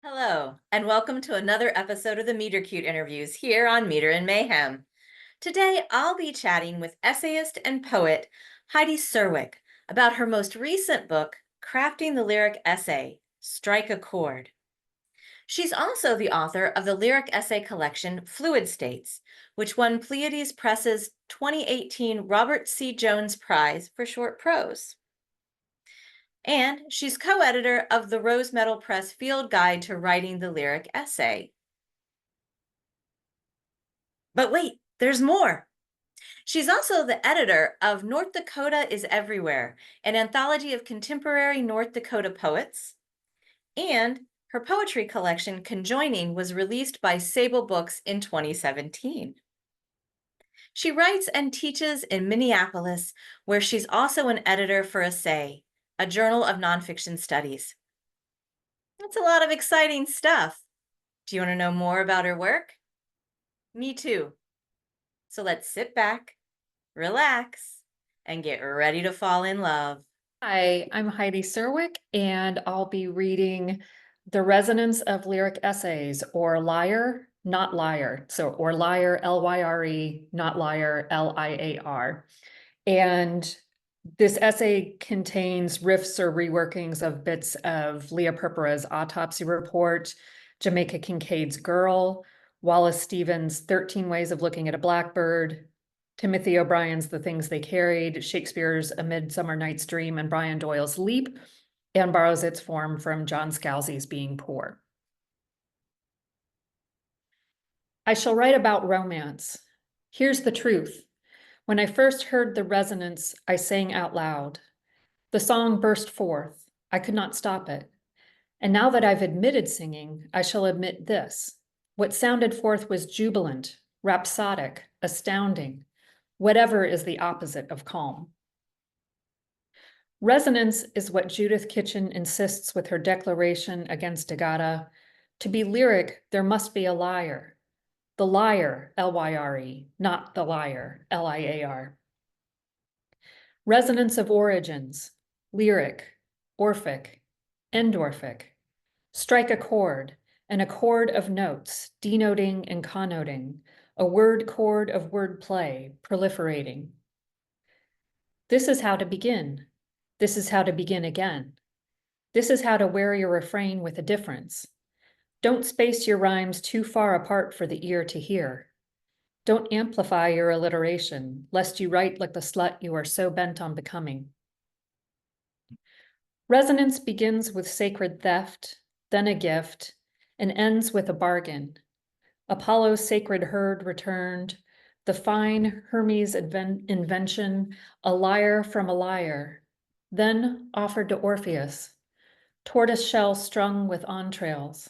Hello, and welcome to another episode of the Meter Cute interviews here on Meter and Mayhem. Today, I'll be chatting with essayist and poet Heidi Czerwiec about her most recent book, Crafting the Lyric Essay, Strike a Chord. She's also the author of the lyric essay collection Fluid States, which won Pleiades Press's 2018 Robert C. Jones Prize for Short Prose. And she's co-editor of the Rose Medal Press Field Guide to Writing the Lyric Essay. But wait, there's more. She's also the editor of North Dakota is Everywhere, an anthology of contemporary North Dakota poets. And her poetry collection, Conjoining, was released by Sable Books in 2017. She writes and teaches in Minneapolis, where she's also an editor for Essay, a journal of nonfiction studies. That's a lot of exciting stuff. Do you want to know more about her work? Me too. So let's sit back, relax, and get ready to fall in love. Hi, I'm Heidi Czerwiec, and I'll be reading The Resonance of Lyric Essays, or Liar, Not Liar. Or Liar, L-Y-R-E, Not Liar, L-I-A-R. And this essay contains riffs or reworkings of bits of Leah Purpura's Autopsy Report, Jamaica Kincaid's Girl, Wallace Stevens' 13 Ways of Looking at a Blackbird, Timothy O'Brien's The Things They Carried, Shakespeare's A Midsummer Night's Dream, and Brian Doyle's Leap, and borrows its form from John Scalzi's Being Poor. I shall write about romance. Here's the truth. When I first heard the resonance, I sang out loud. The song burst forth. I could not stop it. And now that I've admitted singing, I shall admit this. What sounded forth was jubilant, rhapsodic, astounding, whatever is the opposite of calm. Resonance is what Judith Kitchen insists with her declaration against Agata. To be lyric, there must be a liar. The liar, L-Y-R-E, not the liar, L-I-A-R. Resonance of origins, lyric, orphic, endorphic. Strike a chord, an accord of notes, denoting and connoting, a word chord of wordplay, proliferating. This is how to begin. This is how to begin again. This is how to wear your refrain with a difference. Don't space your rhymes too far apart for the ear to hear. Don't amplify your alliteration, lest you write like the slut you are so bent on becoming. Resonance begins with sacred theft, then a gift, and ends with a bargain. Apollo's sacred herd returned, the fine Hermes invention, a lyre from a lyre, then offered to Orpheus, tortoise shell strung with entrails,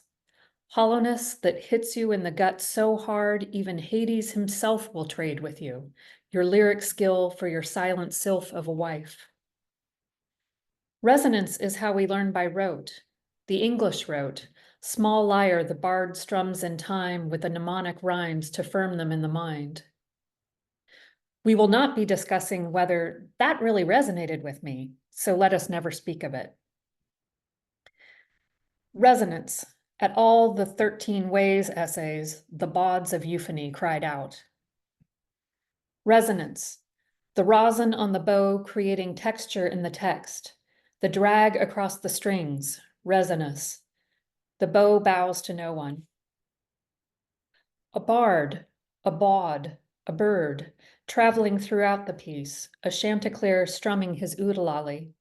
hollowness that hits you in the gut so hard even Hades himself will trade with you, your lyric skill for your silent sylph of a wife. Resonance is how we learn by rote. The English rote, small lyre the bard strums in time with the mnemonic rhymes to firm them in the mind. We will not be discussing whether that really resonated with me, so let us never speak of it. Resonance. At all the 13 Ways essays, the bawds of euphony cried out. Resonance. The rosin on the bow creating texture in the text. The drag across the strings, resonance. The bow bows to no one. A bard, a bawd, a bird, traveling throughout the piece, a chanticleer strumming his oodalali.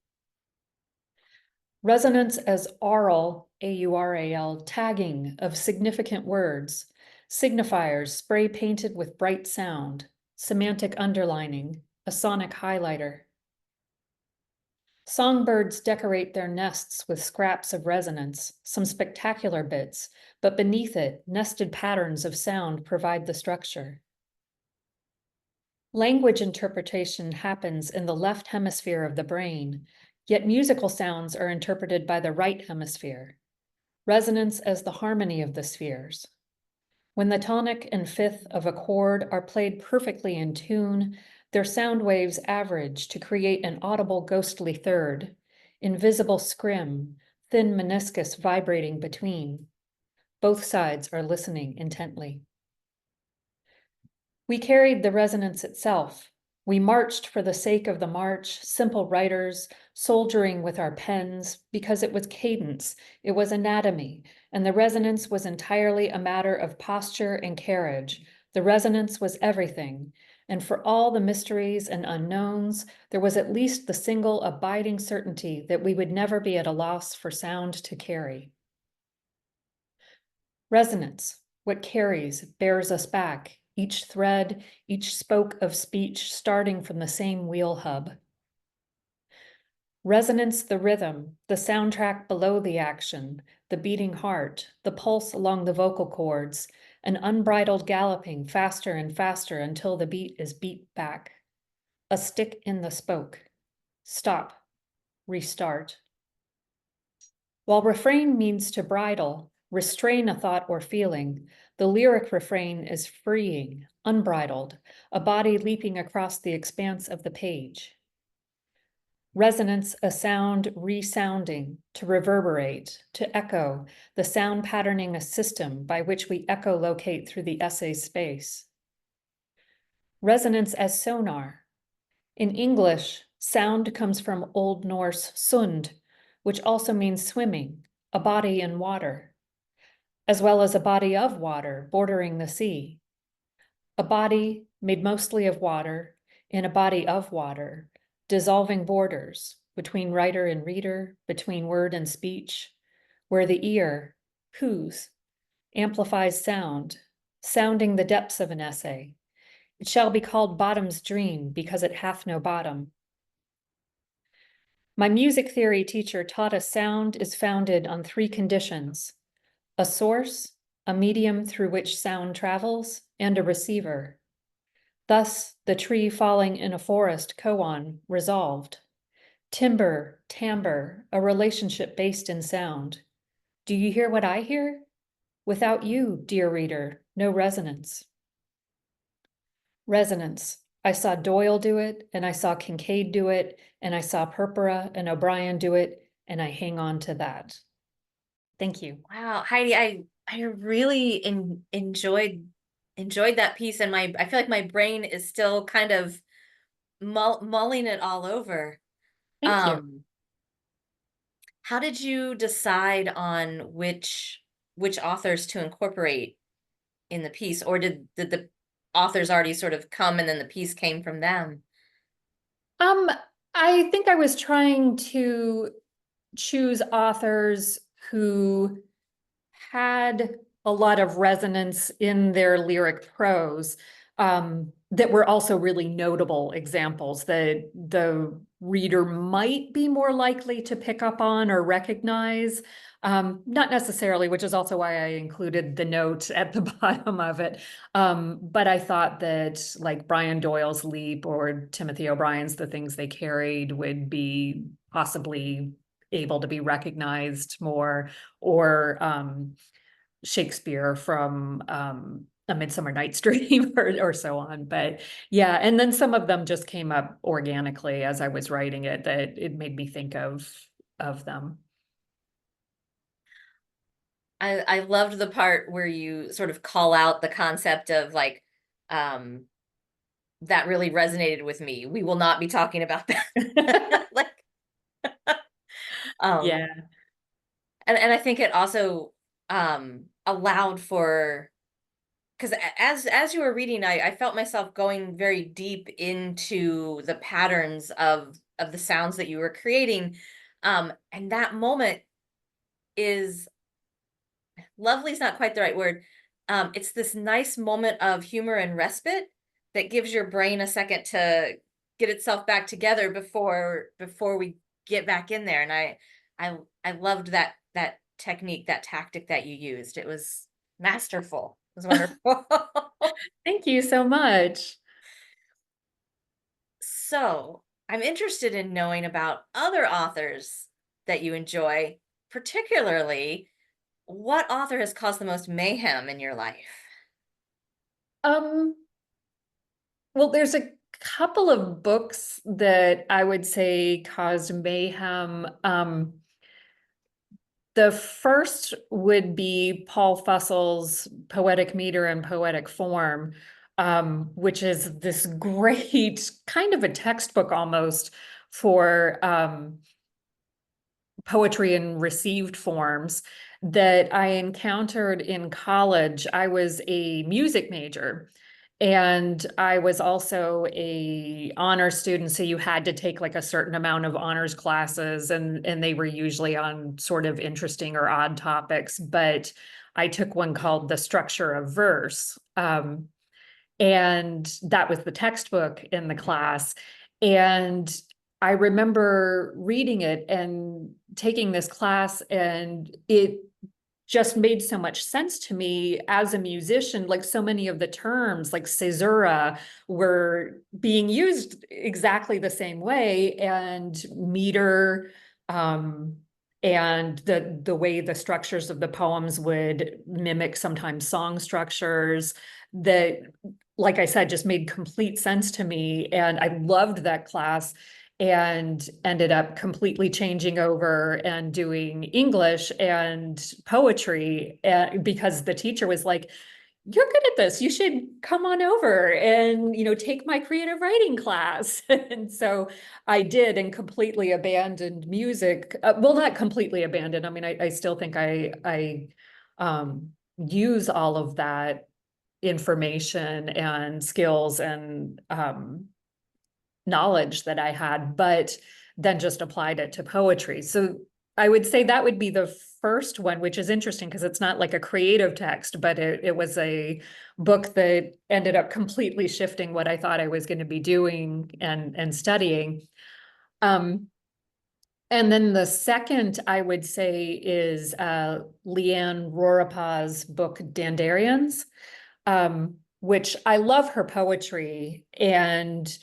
Resonance as aural, A-U-R-A-L, tagging of significant words, signifiers spray painted with bright sound, semantic underlining, a sonic highlighter. Songbirds decorate their nests with scraps of resonance, some spectacular bits, but beneath it, nested patterns of sound provide the structure. Language interpretation happens in the left hemisphere of the brain, yet musical sounds are interpreted by the right hemisphere. Resonance as the harmony of the spheres. When the tonic and fifth of a chord are played perfectly in tune, their sound waves average to create an audible ghostly third, invisible scrim, thin meniscus vibrating between. Both sides are listening intently. We carried the resonance itself. We marched for the sake of the march, simple writers, soldiering with our pens, because it was cadence, it was anatomy, and the resonance was entirely a matter of posture and carriage. The resonance was everything, and for all the mysteries and unknowns, there was at least the single abiding certainty that we would never be at a loss for sound to carry. Resonance, what carries, bears us back, each thread, each spoke of speech starting from the same wheel hub. Resonance, the rhythm, the soundtrack below the action, the beating heart, the pulse along the vocal cords, an unbridled galloping faster and faster until the beat is beat back. A stick in the spoke. Stop. Restart. While refrain means to bridle, restrain a thought or feeling, the lyric refrain is freeing, unbridled, a body leaping across the expanse of the page. Resonance, a sound resounding, to reverberate, to echo, the sound patterning a system by which we echolocate through the essay space. Resonance as sonar. In English, sound comes from Old Norse sund, which also means swimming, a body in water, as well as a body of water bordering the sea. A body made mostly of water in a body of water, dissolving borders between writer and reader, between word and speech, where the ear, whose, amplifies sound, sounding the depths of an essay. It shall be called bottom's dream because it hath no bottom. My music theory teacher taught us sound is founded on three conditions: a source, a medium through which sound travels, and a receiver. Thus, the tree falling in a forest koan resolved. Timbre, timbre, a relationship based in sound. Do you hear what I hear? Without you, dear reader, no resonance. Resonance. I saw Doyle do it, and I saw Kincaid do it, and I saw Purpura and O'Brien do it, and I hang on to that. Thank you. Wow, Heidi, I really enjoyed that piece, and I feel like my brain is still kind of mulling it all over. Thank you. How did you decide on which authors to incorporate in the piece, or did the authors already sort of come and then the piece came from them? Um, I think I was trying to choose authors who had a lot of resonance in their lyric prose, that were also really notable examples that the reader might be more likely to pick up on or recognize. Not necessarily, which is also why I included the note at the bottom of it. But I thought that like Brian Doyle's Leap or Timothy O'Brien's The Things They Carried would be possibly able to be recognized more, or Shakespeare from A Midsummer Night's Dream or so on. But yeah, and then some of them just came up organically as I was writing it, that it made me think of them. I loved the part where you sort of call out the concept of like, that really resonated with me. We will not be talking about that. Like, Yeah. um, and I think it also allowed for, because as you were reading, I felt myself going very deep into the patterns of the sounds that you were creating. And that moment is lovely is not quite the right word. It's this nice moment of humor and respite that gives your brain a second to get itself back together before we get back in there. And I I loved that technique, that tactic that you used. It was masterful. It was wonderful. Thank you so much. So I'm interested in knowing about other authors that you enjoy, particularly what author has caused the most mayhem in your life? Um, well, there's a couple of books that I would say caused mayhem. The first would be Paul Fussell's Poetic Meter and Poetic Form, which is this great kind of a textbook almost for poetry in received forms that I encountered in college. I was a music major. And I was also a honor student, so you had to take like a certain amount of honors classes, and they were usually on sort of interesting or odd topics. But I took one called The Structure of Verse, and that was the textbook in the class. And I remember reading it and taking this class, and it just made so much sense to me as a musician. Like so many of the terms like caesura were being used exactly the same way, and meter, and the way the structures of the poems would mimic sometimes song structures that, like I said, just made complete sense to me. And I loved that class and ended up completely changing over and doing English and poetry, because the teacher was like, "You're good at this. You should come on over and, take my creative writing class." And so I did, and completely abandoned music. Well, not completely abandoned. I mean, I still think I use all of that information and skills and knowledge that I had, but then just applied it to poetry. So I would say that would be the first one, which is interesting because it's not like a creative text, but it was a book that ended up completely shifting what I thought I was going to be doing and studying. And then the second I would say is Leanne Roripaugh's book Dandarians, which I love her poetry. And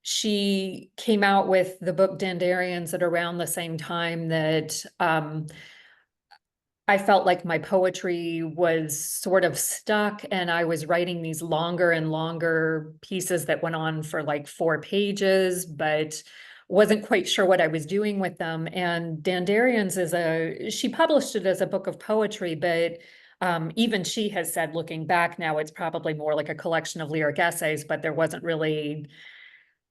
she came out with the book Dandarians at around the same time that I felt like my poetry was sort of stuck, and I was writing these longer and longer pieces that went on for like 4 pages, but wasn't quite sure what I was doing with them. And Dandarians she published it as a book of poetry, but even she has said, looking back now, it's probably more like a collection of lyric essays, but there wasn't really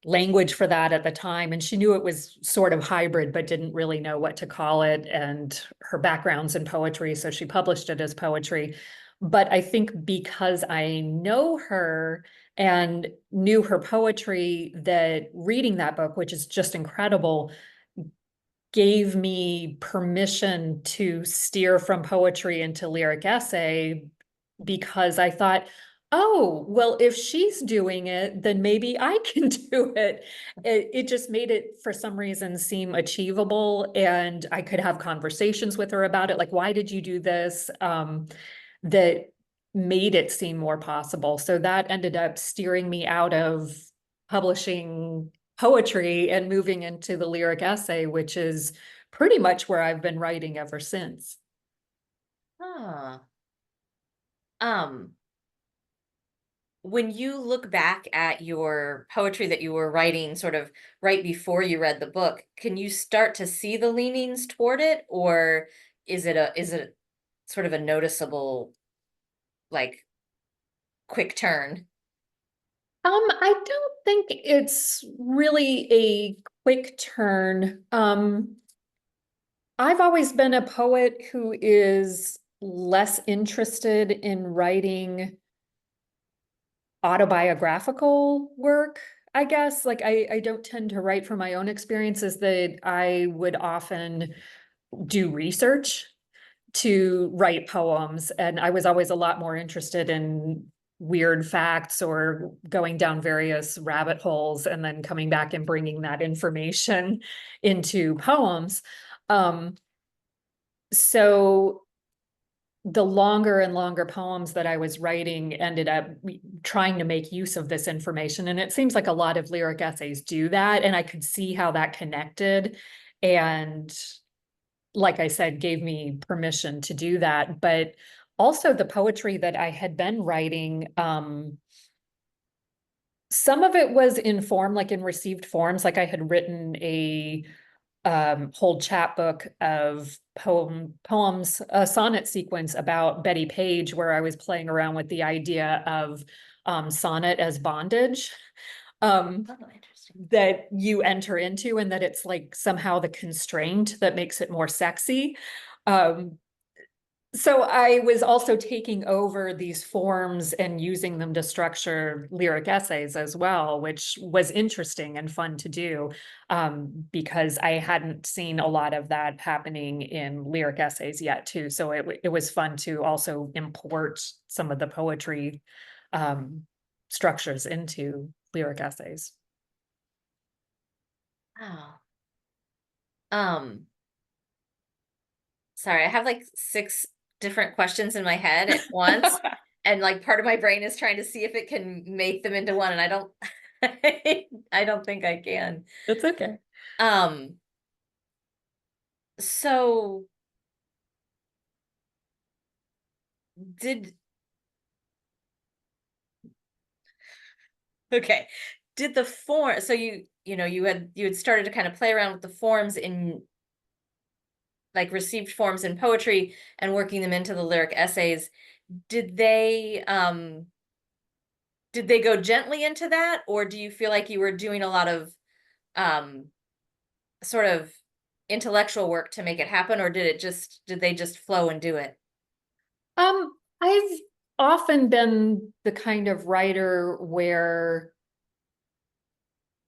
language for that at the time. And she knew it was sort of hybrid, but didn't really know what to call it. And her background's in poetry, so she published it as poetry. But I think because I know her and knew her poetry, that reading that book, which is just incredible, gave me permission to steer from poetry into lyric essay, because I thought, oh, well, if she's doing it, then maybe I can do it. It just made it, for some reason, seem achievable, and I could have conversations with her about it. Like, why did you do this? That made it seem more possible. So that ended up steering me out of publishing poetry and moving into the lyric essay, which is pretty much where I've been writing ever since. Huh. Um, when you look back at your poetry that you were writing sort of right before you read the book, can you start to see the leanings toward it, or is it sort of a noticeable, like, quick turn? I don't think it's really a quick turn. I've always been a poet who is less interested in writing autobiographical work, I guess. Like I don't tend to write from my own experiences, that I would often do research to write poems. And I was always a lot more interested in weird facts or going down various rabbit holes and then coming back and bringing that information into poems. Um, so the longer and longer poems that I was writing ended up trying to make use of this information. And it seems like a lot of lyric essays do that. And I could see how that connected. And like I said, gave me permission to do that. But also the poetry that I had been writing, some of it was in form, like in received forms. Like I had written a whole chapbook of poems, a sonnet sequence about Betty Page, where I was playing around with the idea of sonnet as bondage. Interesting. That you enter into, and that it's like somehow the constraint that makes it more sexy. So I was also taking over these forms and using them to structure lyric essays as well, which was interesting and fun to do, because I hadn't seen a lot of that happening in lyric essays yet too. So it was fun to also import some of the poetry structures into lyric essays. Wow. Sorry, I have like 6 different questions in my head at once. And like part of my brain is trying to see if it can make them into one, and I don't I don't think I can. It's okay. So did okay. Did the form, so you had started to kind of play around with the forms in, like, received forms in poetry and working them into the lyric essays. Did they go gently into that, or do you feel like you were doing a lot of um sort of intellectual work to make it happen, or did they just flow and do it? I've often been the kind of writer where,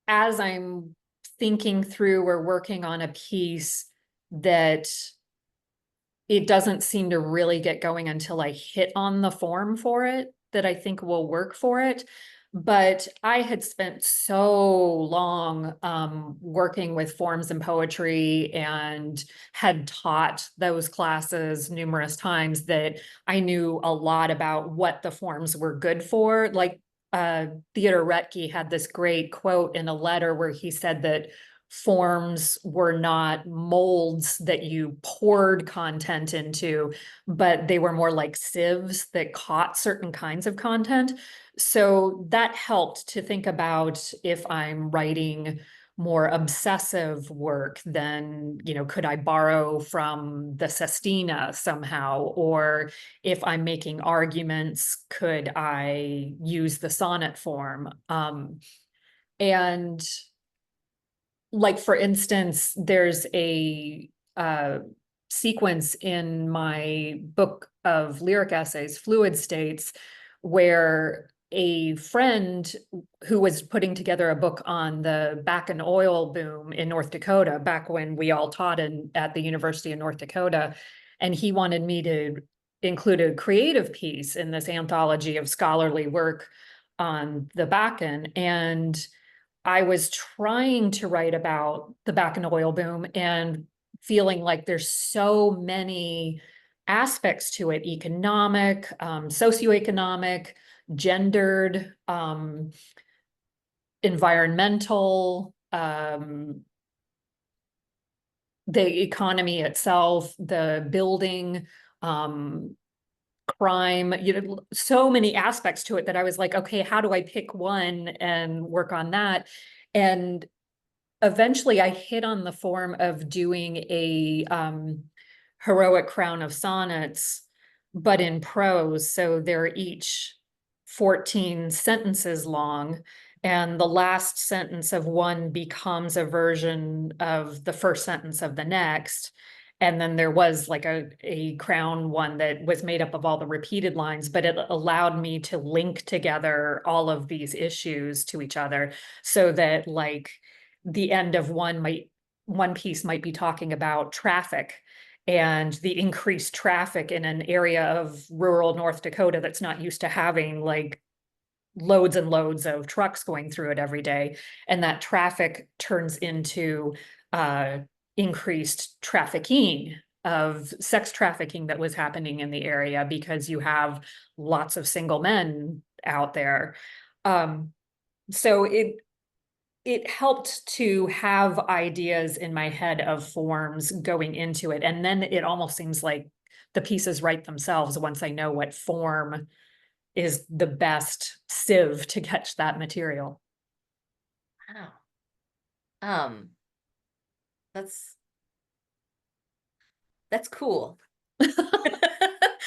as I'm thinking through or working on a piece, that it doesn't seem to really get going until I hit on the form for it that I think will work for it. But I had spent so long working with forms and poetry and had taught those classes numerous times that I knew a lot about what the forms were good for. Like Theodore Retke had this great quote in a letter where he said that forms were not molds that you poured content into, but they were more like sieves that caught certain kinds of content. So that helped to think about, if I'm writing more obsessive work, then, could I borrow from the sestina somehow? Or if I'm making arguments, could I use the sonnet form? And like, for instance, there's a sequence in my book of lyric essays, Fluid States, where a friend who was putting together a book on the back and oil boom in North Dakota, back when we all taught at the University of North Dakota, and he wanted me to include a creative piece in this anthology of scholarly work on the Bakken. And I was trying to write about the back and oil boom and feeling like there's so many aspects to it: economic, socioeconomic, gendered, environmental, the economy itself, the building, crime, so many aspects to it that I was like, okay, how do I pick one and work on that? And eventually I hit on the form of doing a heroic crown of sonnets, but in prose. So they're each 14 sentences long, and the last sentence of one becomes a version of the first sentence of the next. And then there was like a crown one that was made up of all the repeated lines, but it allowed me to link together all of these issues to each other, so that, like, the end of one piece might be talking about traffic and the increased traffic in an area of rural North Dakota that's not used to having like loads and loads of trucks going through it every day. And that traffic turns into increased trafficking, of sex trafficking that was happening in the area, because you have lots of single men out there. So it helped to have ideas in my head of forms going into it. And then it almost seems like the pieces write themselves once I know what form is the best sieve to catch that material. Wow. Um, that's cool.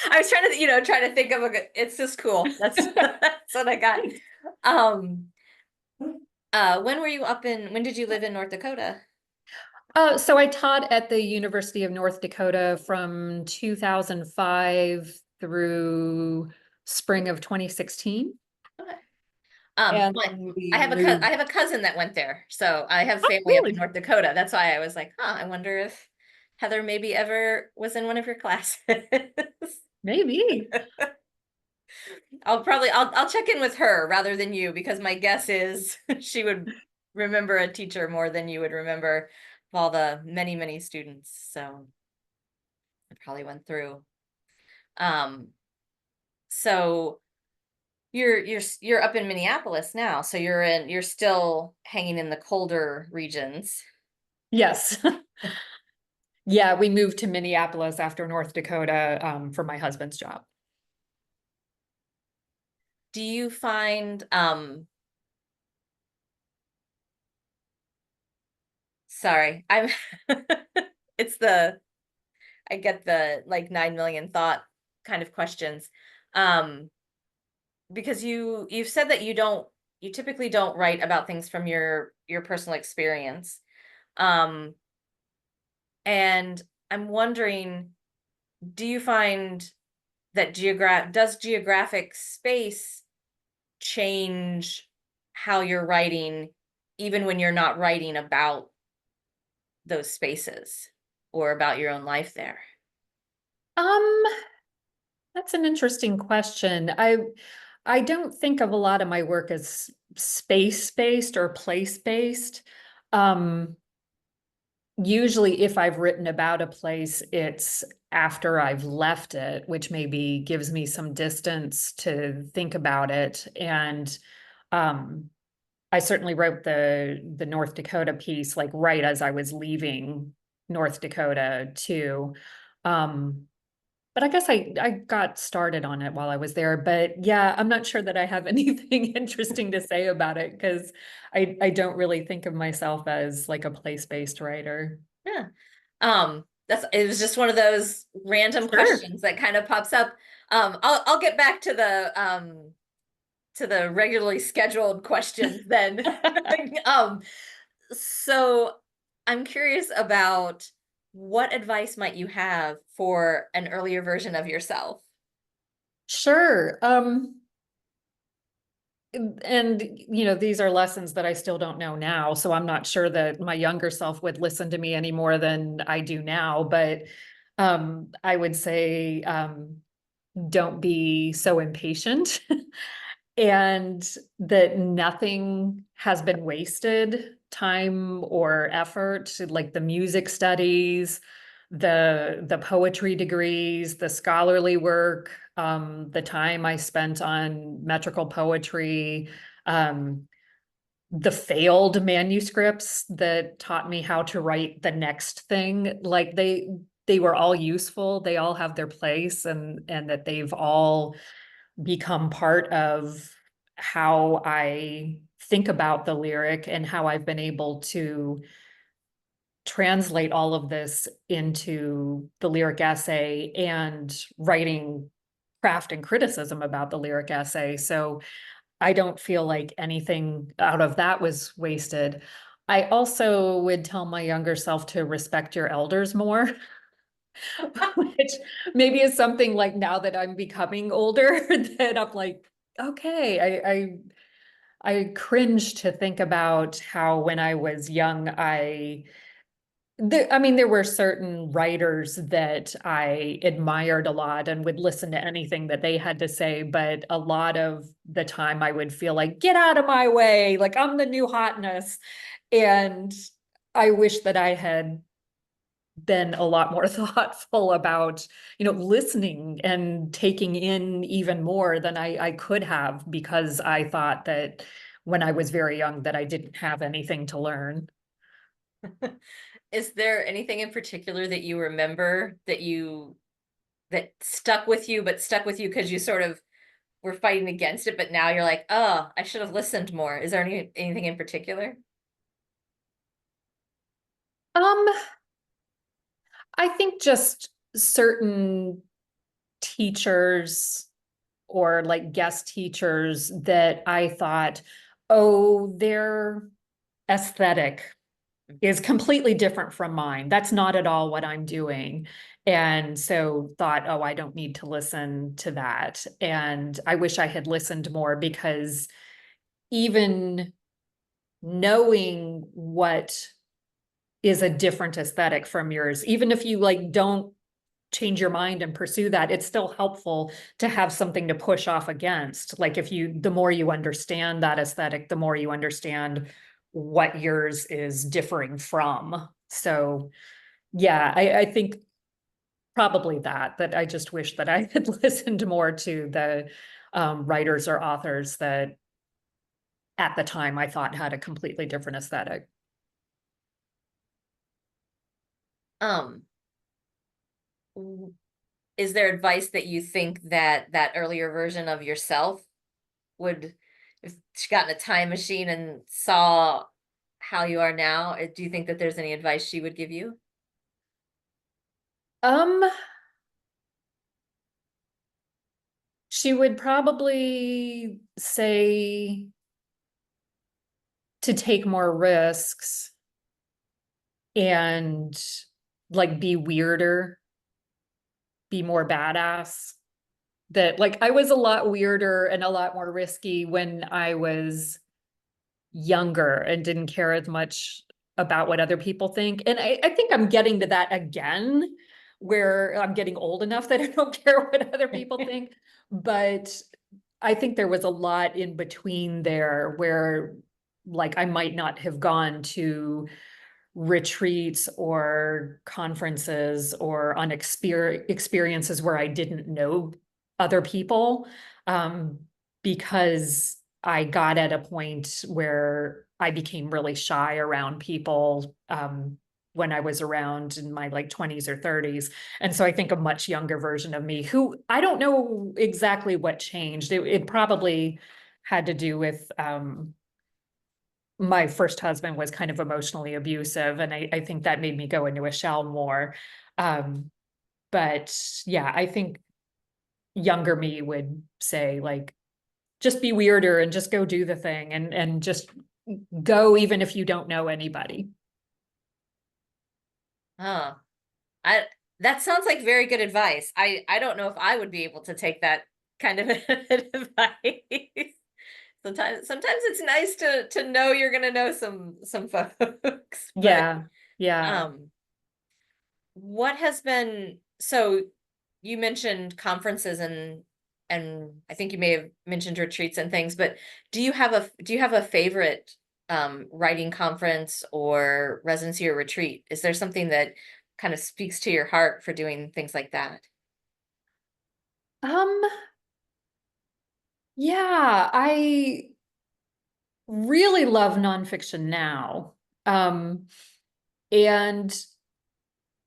I was trying to, trying to think of it's just cool. That's that's what I got. Um, when did you live in North Dakota? So I taught at the University of North Dakota from 2005 through spring of 2016. Okay. And Well, then we moved. I have a cousin that went there, so I have Oh, family up in really? North Dakota. That's why I was like, huh, I wonder if Heather maybe ever was in one of your classes. Maybe. I'll check in with her rather than you, because my guess is she would remember a teacher more than you would remember all the many, many students. So I probably went through. Um, so you're up in Minneapolis now, so you're still hanging in the colder regions. Yes. Yeah, we moved to Minneapolis after North Dakota for my husband's job. Do you find sorry, I'm it's the I get the like 9 million thought kind of questions. Um, because you've said that you typically don't write about things from your personal experience. Um, and I'm wondering, do you find that geographic space change how you're writing, even when you're not writing about those spaces or about your own life there? Um, that's an interesting question. I don't think of a lot of my work as space-based or place-based. Um, Usually if I've written about a place, it's after I've left it, which maybe gives me some distance to think about it. And um, I certainly wrote the North Dakota piece like right as I was leaving North Dakota too. Um, but I guess I got started on it while I was there. But yeah, I'm not sure that I have anything interesting to say about it because I don't really think of myself as like a place-based writer. Yeah. It was just one of those random Sure. questions that kind of pops up. I'll get back to the regularly scheduled questions then. Um, so I'm curious about what advice might you have for an earlier version of yourself? Sure. And these are lessons that I still don't know now, so I'm not sure that my younger self would listen to me any more than I do now. But I would say don't be so impatient and that nothing has been wasted, time or effort, like the music studies, the poetry degrees, the scholarly work, the time I spent on metrical poetry, um, the failed manuscripts that taught me how to write the next thing. Like they were all useful. They all have their place, and that they've all become part of how I think about the lyric and how I've been able to translate all of this into the lyric essay and writing craft and criticism about the lyric essay. So I don't feel like anything out of that was wasted. I also would tell my younger self to respect your elders more, which maybe is something like now that I'm becoming older that I'm like, okay, I cringe to think about how when I was young, I mean, there were certain writers that I admired a lot and would listen to anything that they had to say, but a lot of the time I would feel like, get out of my way, like I'm the new hotness. And I wish that I had been a lot more thoughtful about, listening and taking in even more than I could have because I thought that when I was very young that I didn't have anything to learn. Is there anything in particular that you remember that stuck with you, but stuck with you because you sort of were fighting against it, but now you're like, oh, I should have listened more. Is there anything in particular? Um, I think just certain teachers or like guest teachers that I thought, oh, their aesthetic is completely different from mine. That's not at all what I'm doing. And so thought, oh, I don't need to listen to that. And I wish I had listened more, because even knowing what is a different aesthetic from yours, even if you like don't change your mind and pursue that, it's still helpful to have something to push off against. Like if you, the more you understand that aesthetic, the more you understand what yours is differing from. So yeah, I think probably that I just wish that I had listened more to the writers or authors that at the time I thought had a completely different aesthetic. Um, is there advice that you think that that earlier version of yourself would, if she got in a time machine and saw how you are now, do you think that there's any advice she would give you? Um, she would probably say to take more risks and like be weirder, be more badass. That like I was a lot weirder and a lot more risky when I was younger and didn't care as much about what other people think. And I think I'm getting to that again, where I'm getting old enough that I don't care what other people think. But I think there was a lot in between there where like I might not have gone to retreats or conferences or on experiences where I didn't know other people, um, because I got at a point where I became really shy around people, when I was around in my like 20s or 30s. And so I think a much younger version of me, who I don't know exactly what changed. It probably had to do with my first husband was kind of emotionally abusive, and I think that made me go into a shell more. Um, but yeah, I think younger me would say like, just be weirder and just go do the thing and just go even if you don't know anybody. Huh. I that sounds like very good advice. I don't know if I would be able to take that kind of advice. Sometimes it's nice to know you're gonna know some folks, but Yeah, yeah. um what has been, so you mentioned conferences and I think you may have mentioned retreats and things, but do you have a favorite writing conference or residency or retreat? Is there something that kind of speaks to your heart for doing things like that? Um, yeah, I really love nonfiction now. Um, and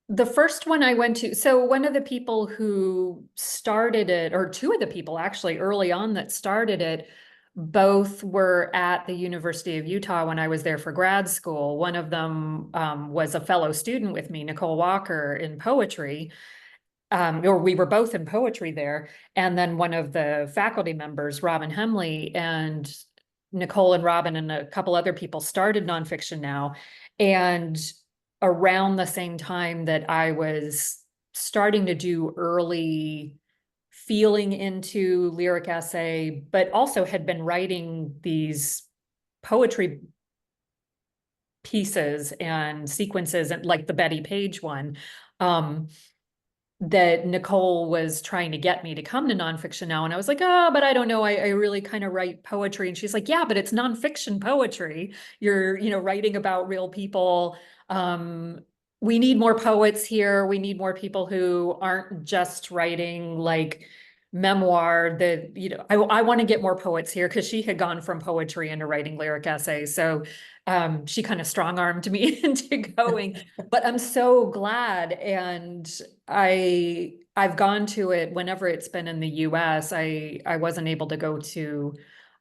the first one I went to, so one of the people who started it, or two of the people actually early on that started it, both were at the University of Utah when I was there for grad school. One of them was a fellow student with me, Nicole Walker, in poetry. Or we were both in poetry there. And then one of the faculty members, Robin Hemley, and Nicole and Robin and a couple other people started Nonfiction Now. And around the same time that I was starting to do early feeling into lyric essay, but also had been writing these poetry pieces and sequences, and like the Betty Page one, that Nicole was trying to get me to come to Nonfiction Now. And I was like, oh, but I don't know. I really kind of write poetry. And she's like, yeah, but it's nonfiction poetry. You're, writing about real people. We need more poets here. We need more people who aren't just writing like memoir that, I want to get more poets here, because she had gone from poetry into writing lyric essays. So she kind of strong-armed me into going, but I'm so glad. And I've gone to it whenever it's been in the US. I wasn't able to go to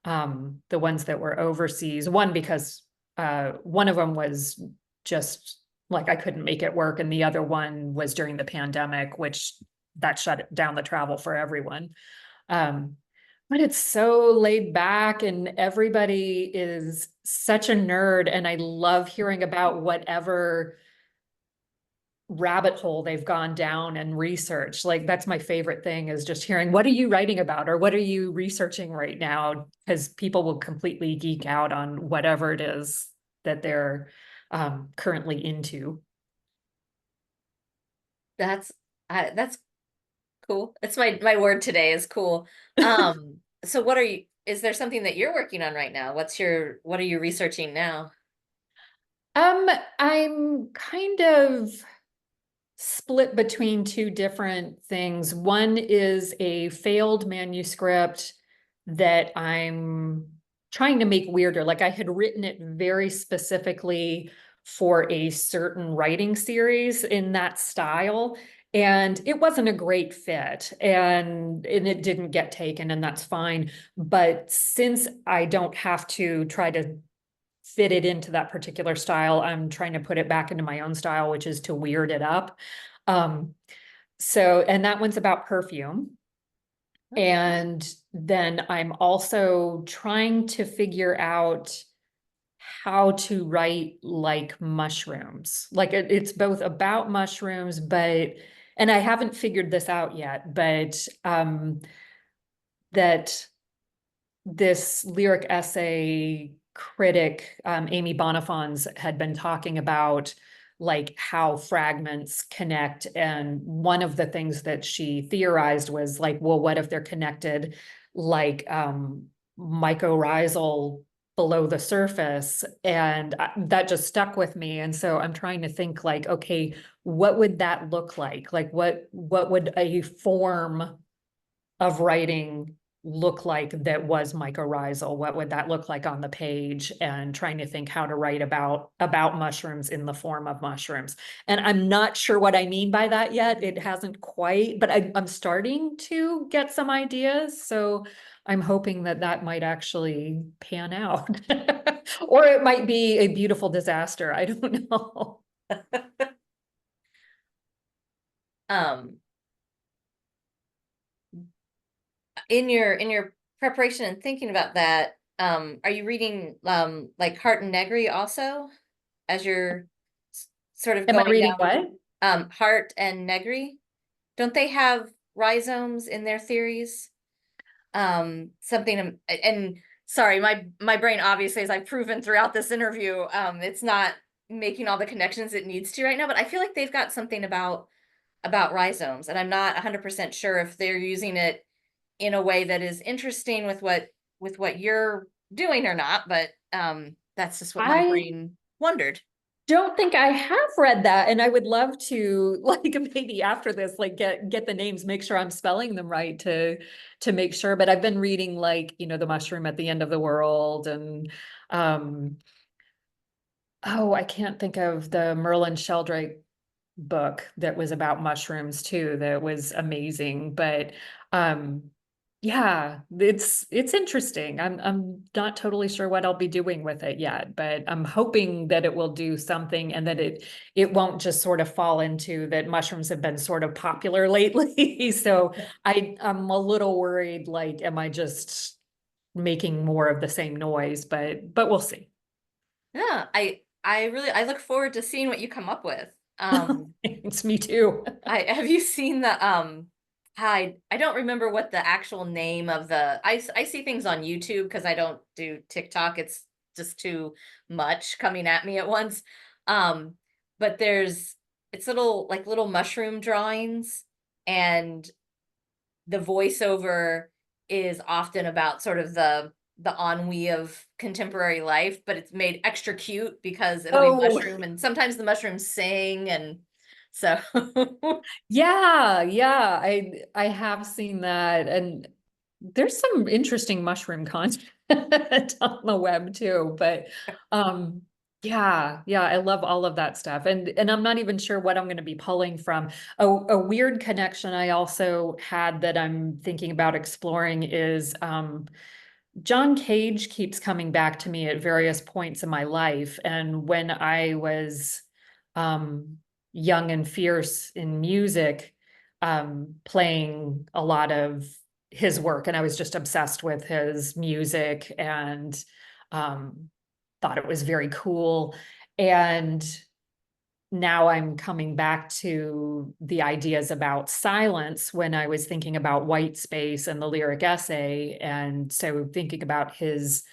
the ones that were overseas. One, because one of them was just like I couldn't make it work. And the other one was during the pandemic, which that shut down the travel for everyone. Um, but it's so laid back and everybody is such a nerd. And I love hearing about whatever rabbit hole they've gone down and researched. Like that's my favorite thing, is just hearing, what are you writing about or what are you researching right now? Because people will completely geek out on whatever it is that they're currently into. That's that's cool. It's my word today is cool. So what are you, is there something that you're working on right now? What are you researching now? I'm kind of split between two different things. One is a failed manuscript that I'm trying to make weirder. Like I had written it very specifically for a certain writing series in that style, and it wasn't a great fit, and it didn't get taken, and that's fine. But since I don't have to try to fit it into that particular style, I'm trying to put it back into my own style, which is to weird it up. Um, and that one's about perfume. And then I'm also trying to figure out how to write like mushrooms. Like it's both about mushrooms, and I haven't figured this out yet, but that this lyric essay critic, Amy Bonifants, had been talking about like how fragments connect. And one of the things that she theorized was like, well, what if they're connected like mycorrhizal below the surface? And that just stuck with me. And so I'm trying to think like, okay, what would that look like? Like what would a form of writing look like that was mycorrhizal? What would that look like on the page? And trying to think how to write about mushrooms in the form of mushrooms. And I'm not sure what I mean by that yet. It hasn't quite, but I'm starting to get some ideas. So I'm hoping that that might actually pan out. Or it might be a beautiful disaster. I don't know. Um, in your preparation and thinking about that, are you reading like Hardt and Negri also as you're sort of Am I going reading down what? Hardt and Negri? Don't they have rhizomes in their theories? Something, and sorry, my brain obviously, as I've proven throughout this interview, it's not making all the connections it needs to right now, but I feel like they've got something about rhizomes, and I'm not 100% sure if they're using it in a way that is interesting with what you're doing or not, but that's just what my I brain wondered. don't think I have read that, and I would love to like maybe after this like get the names, make sure I'm spelling them right to make sure. But I've been reading like, the mushroom at the end of the world, and um oh, I can't think of the Merlin Sheldrake book that was about mushrooms too, that was amazing. But um yeah, it's interesting. I'm not totally sure what I'll be doing with it yet, but I'm hoping that it will do something, and that it won't just sort of fall into that mushrooms have been sort of popular lately. So I'm a little worried, like, am I just making more of the same noise? But we'll see. Yeah, I look forward to seeing what you come up with. It's me too. I have you seen the I don't remember what the actual name of I see things on YouTube because I don't do TikTok. It's just too much coming at me at once. Um, but it's little mushroom drawings, and the voiceover is often about sort of the ennui of contemporary life, but it's made extra cute because it'll be Oh, mushroom, and sometimes the mushrooms sing, and so yeah, I have seen that, and there's some interesting mushroom content on the web too. But um, yeah, I love all of that stuff, and I'm not even sure what I'm going to be pulling from. A weird connection I also had that I'm thinking about exploring is John Cage keeps coming back to me at various points in my life, and when I was young and fierce in music, playing a lot of his work. And I was just obsessed with his music and thought it was very cool. And now I'm coming back to the ideas about silence when I was thinking about white space and the lyric essay. And so thinking about his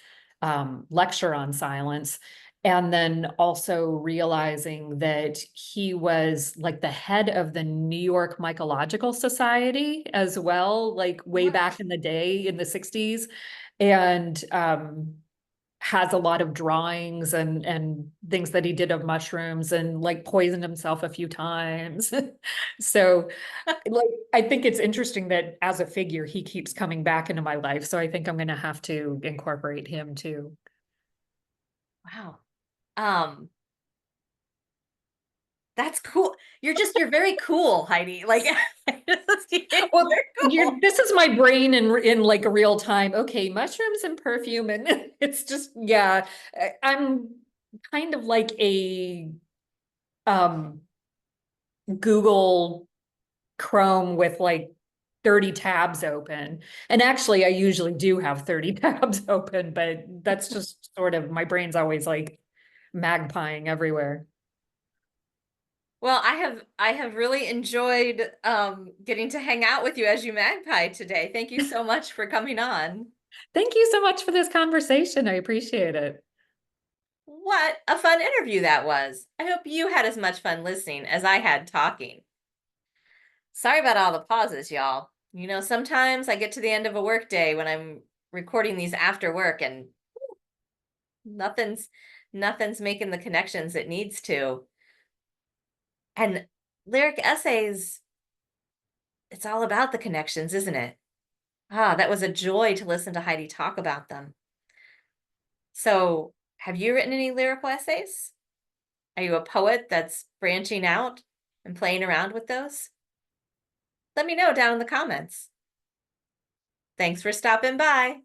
lecture on silence, and then also realizing that he was like the head of the New York Mycological Society as well, like way back in the day in the 60s. And has a lot of drawings and things that he did of mushrooms and like poisoned himself a few times. So like I think it's interesting that as a figure he keeps coming back into my life. So I think I'm going to have to incorporate him too. Wow. That's cool. You're very cool, Heidi. Like, Well, you're cool. this is my brain in like a real time. Okay, mushrooms and perfume, and it's just yeah. I'm kind of like a um Google Chrome with like 30 tabs open. And actually, I usually do have 30 tabs open, but that's just sort of my brain's always like magpieing everywhere. Well, I have really enjoyed getting to hang out with you as you magpie today. Thank you so much for coming on. Thank you so much for this conversation. I appreciate it. What a fun interview that was. I hope you had as much fun listening as I had talking. Sorry about all the pauses, y'all. You know, sometimes I get to the end of a work day when I'm recording these after work and nothing's nothing's making the connections it needs to. And lyric essays, it's all about the connections, isn't it? Ah, that was a joy to listen to Heidi talk about them. So, have you written any lyrical essays? Are you a poet that's branching out and playing around with those? Let me know down in the comments. Thanks for stopping by.